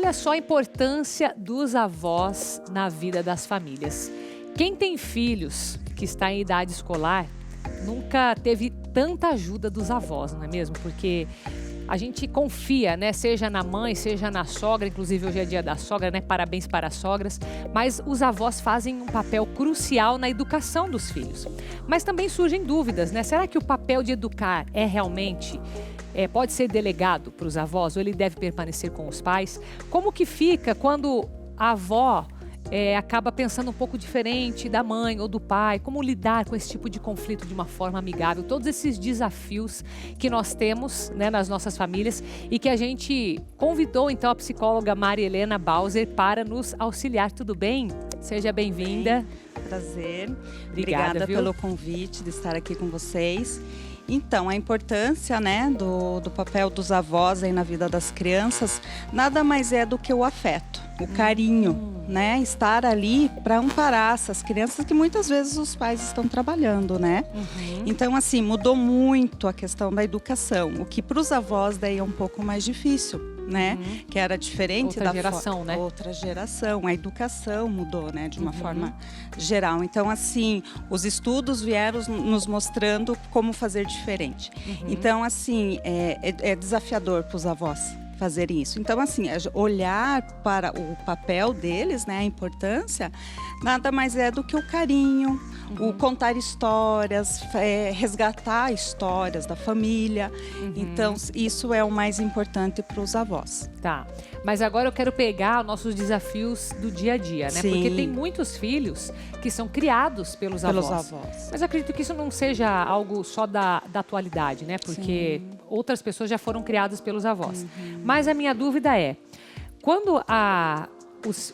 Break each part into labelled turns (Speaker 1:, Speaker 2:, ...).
Speaker 1: Olha só a importância dos avós na vida das famílias. Quem tem filhos que está em idade escolar nunca teve tanta ajuda dos avós, não é mesmo? Porque a gente confia, né? Seja na mãe, seja na sogra, inclusive hoje é dia da sogra, né? Parabéns para as sogras. Mas os avós fazem um papel crucial na educação dos filhos. Mas também surgem dúvidas, né? Será que o papel de educar é realmente... pode ser delegado para os avós ou ele deve permanecer com os pais? Como que fica quando a avó acaba pensando um pouco diferente da mãe ou do pai? Como lidar com esse tipo de conflito de uma forma amigável? Todos esses desafios que nós temos, né, nas nossas famílias e que a gente convidou então a psicóloga Maria Helena Bauser para nos auxiliar. Tudo bem? Seja bem-vinda.
Speaker 2: Prazer.
Speaker 1: Obrigada
Speaker 2: pelo convite de estar aqui com vocês. Então, a importância, né, do papel dos avós aí na vida das crianças nada mais é do que o afeto, o carinho, né? Estar ali para amparar essas crianças que muitas vezes os pais estão trabalhando, né? Então, assim, mudou muito a questão da educação, o que para os avós daí é um pouco mais difícil, né? Que era diferente
Speaker 1: Outra geração, né?
Speaker 2: Outra geração, a educação mudou, né? De uma forma geral. Então, assim, os estudos vieram nos mostrando como fazer diferente. Então, assim, é desafiador para os avós fazerem isso. Então, assim, olhar para o papel deles, né? A importância, nada mais é do que o carinho, o contar histórias, resgatar histórias da família. Então, isso é o mais importante para os avós.
Speaker 1: Tá, mas agora eu quero pegar nossos desafios do dia a dia, né?
Speaker 2: Sim.
Speaker 1: Porque tem muitos filhos que são criados pelos avós. Mas eu acredito que isso não seja algo só da atualidade, né? Porque outras pessoas já foram criadas pelos avós. Mas a minha dúvida é, quando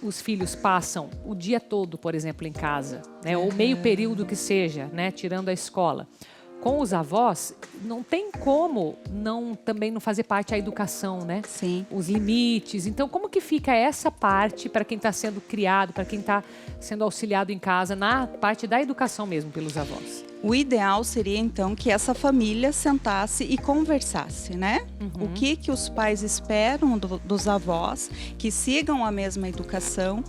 Speaker 1: os filhos passam o dia todo, por exemplo, em casa, né? Ou meio período que seja, né? Tirando a escola, com os avós, não tem como também não fazer parte a educação, né?
Speaker 2: Sim.
Speaker 1: Os limites. Então, como que fica essa parte para quem está sendo criado, para quem está sendo auxiliado em casa, na parte da educação mesmo pelos avós?
Speaker 2: O ideal seria, então, que essa família sentasse e conversasse, né? O que os pais esperam dos avós, que sigam a mesma educação.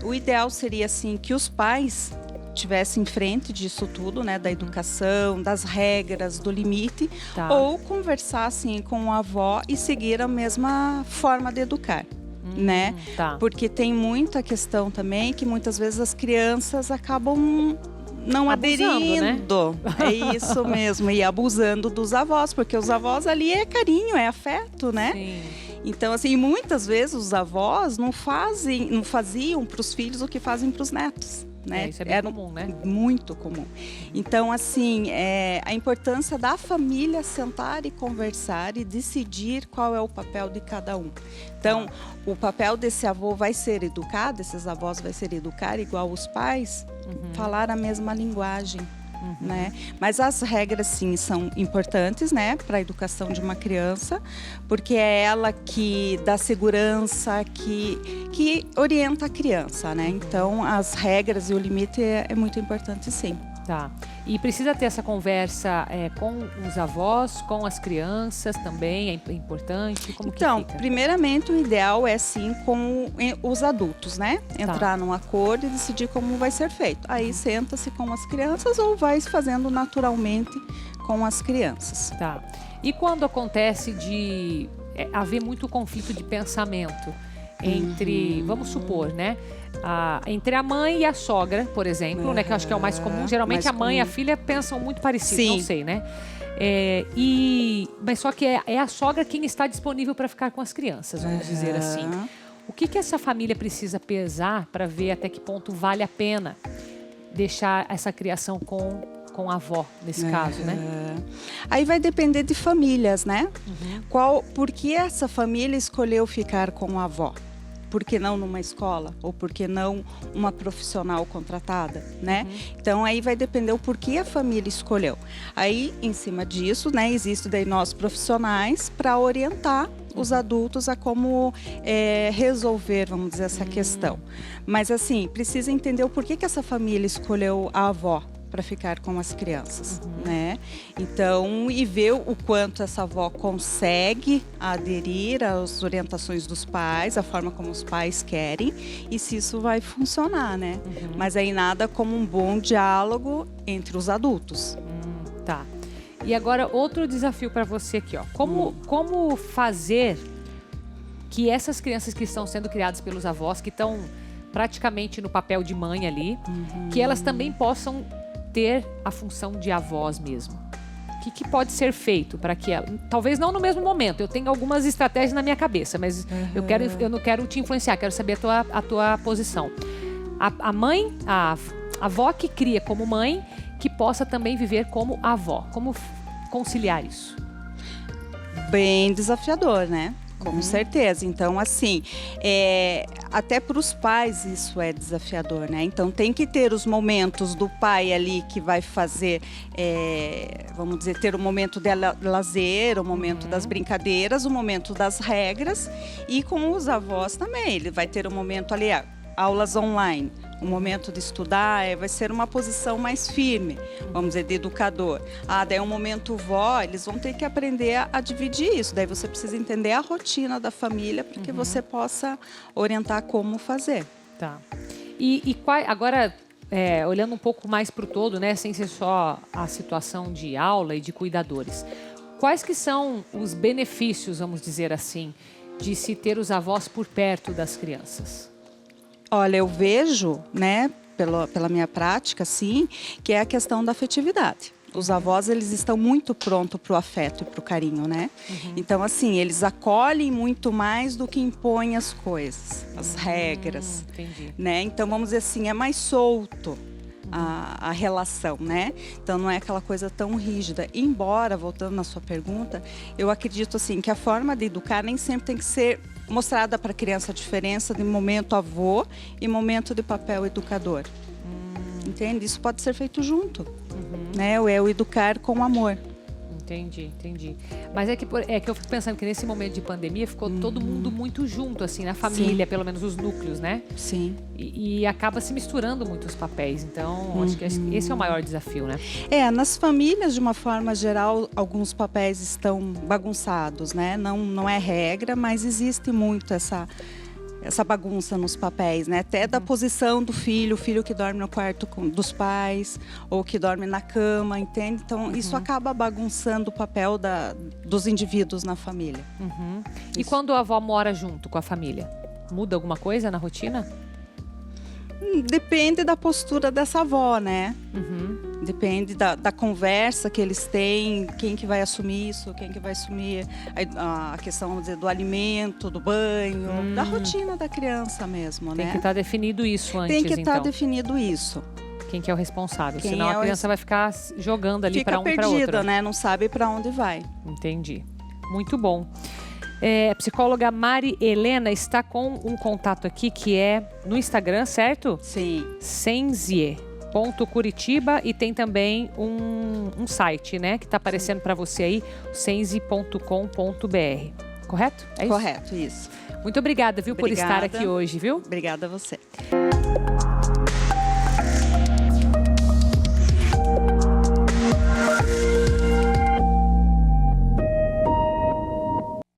Speaker 2: O ideal seria, assim, que os pais estivessem em frente disso tudo, né? Da educação, das regras, do limite. Ou conversassem com a avó e seguir a mesma forma de educar. Né? Porque tem muita questão também que muitas vezes as crianças acabam não aderindo, né? É isso mesmo, e abusando dos avós, porque os avós ali é carinho, é afeto, né?
Speaker 1: Sim.
Speaker 2: Então, assim, muitas vezes os avós não faziam para os filhos o que fazem para os netos. Né?
Speaker 1: Isso é bem comum, né?
Speaker 2: Muito comum. Então, assim, a importância da família sentar e conversar e decidir qual é o papel de cada um. Então, o papel desse avô vai ser educar, desses avós vai ser educar igual os pais, falar a mesma linguagem. Né? Mas as regras, sim, são importantes, né, para a educação de uma criança, porque é ela que dá segurança, que orienta a criança, né? Então, as regras e o limite é muito importante, sim.
Speaker 1: Tá. E precisa ter essa conversa com os avós, com as crianças também, é importante? Como que fica?
Speaker 2: Primeiramente, o ideal é sim com os adultos, né? Entrar num acordo e decidir como vai ser feito. Aí senta-se com as crianças ou vai fazendo naturalmente com as crianças.
Speaker 1: Tá. E quando acontece de haver muito conflito de pensamento entre, vamos supor, né? Entre a mãe e a sogra, por exemplo, né? Que eu acho que é o mais comum. Geralmente a mãe e a filha pensam muito parecido, não sei, né? Mas só que é a sogra quem está disponível para ficar com as crianças, vamos dizer assim. O que essa família precisa pesar para ver até que ponto vale a pena deixar essa criação com a avó, nesse caso, né?
Speaker 2: Aí vai depender de famílias, né? Por que essa família escolheu ficar com a avó? Por que não numa escola? Ou por que não uma profissional contratada, né? Então, aí vai depender o porquê a família escolheu. Aí, em cima disso, né, existe daí nós profissionais para orientar os adultos a como resolver, vamos dizer, essa questão. Mas, assim, precisa entender o porquê que essa família escolheu a avó. para ficar com as crianças, né? Então, e ver o quanto essa avó consegue aderir às orientações dos pais, a forma como os pais querem, e se isso vai funcionar, né? Mas aí nada como um bom diálogo entre os adultos.
Speaker 1: Tá. E agora outro desafio para você aqui, ó. Como fazer que essas crianças que estão sendo criadas pelos avós, que estão praticamente no papel de mãe ali, que elas também possam ter a função de avós mesmo? O que pode ser feito para que ela... Talvez não no mesmo momento, eu tenho algumas estratégias na minha cabeça, mas eu não quero te influenciar, quero saber a tua posição. A avó que cria como mãe, que possa também viver como avó. Como conciliar isso?
Speaker 2: Bem desafiador, né? Com certeza. Então, assim, até para os pais isso é desafiador, né? Então, tem que ter os momentos do pai ali que vai fazer, vamos dizer, ter o momento de lazer, o momento das brincadeiras, o momento das regras. E com os avós também, ele vai ter o momento ali, aulas online. O momento de estudar vai ser uma posição mais firme, vamos dizer, de educador. Daí um momento vó, eles vão ter que aprender a dividir isso. Daí você precisa entender a rotina da família para que você possa orientar como fazer.
Speaker 1: Tá. Agora, olhando um pouco mais para o todo, né, sem ser só a situação de aula e de cuidadores, quais que são os benefícios, vamos dizer assim, de se ter os avós por perto das crianças?
Speaker 2: Olha, eu vejo, né, pela minha prática, sim, que é a questão da afetividade. Os avós, eles estão muito prontos para o afeto e para o carinho, né? Então, assim, eles acolhem muito mais do que impõem as coisas, as regras, né? Então, vamos dizer assim, é mais solto a relação, né? Então, não é aquela coisa tão rígida. Embora, voltando na sua pergunta, eu acredito, assim, que a forma de educar nem sempre tem que ser mostrada para a criança a diferença de momento avô e momento de papel educador. Entende? Isso pode ser feito junto, né? É o educar com amor.
Speaker 1: Entendi. Mas é que eu fico pensando que nesse momento de pandemia ficou todo mundo muito junto, assim, na família, pelo menos os núcleos, né?
Speaker 2: Sim.
Speaker 1: E acaba se misturando muitos papéis. Então, acho que esse é o maior desafio, né?
Speaker 2: Nas famílias, de uma forma geral, alguns papéis estão bagunçados, né? Não é regra, mas existe muito essa bagunça nos papéis, né? Até da posição do filho, o filho que dorme no quarto dos pais, ou que dorme na cama, entende? Então, isso acaba bagunçando o papel dos indivíduos na família.
Speaker 1: E quando a avó mora junto com a família? Muda alguma coisa na rotina?
Speaker 2: Depende da postura dessa avó, né? Depende da conversa que eles têm, quem que vai assumir isso, quem que vai assumir a questão, vamos dizer, do alimento, do banho, da rotina da criança mesmo, né?
Speaker 1: Tem que estar definido isso antes,
Speaker 2: Tem que estar definido isso.
Speaker 1: Quem que é o responsável, senão a criança vai ficar jogando ali para um e para outro.
Speaker 2: Fica perdida, né? Não sabe para onde vai.
Speaker 1: Entendi. Muito bom. A psicóloga Mari Helena está com um contato aqui que é no Instagram, certo?
Speaker 2: Sim.
Speaker 1: Senzie.curitiba e tem também um site, né? Que está aparecendo para você aí, senzie.com.br. Correto? É isso?
Speaker 2: Correto, isso.
Speaker 1: Muito obrigada, viu, por estar aqui hoje, viu?
Speaker 2: Obrigada a você.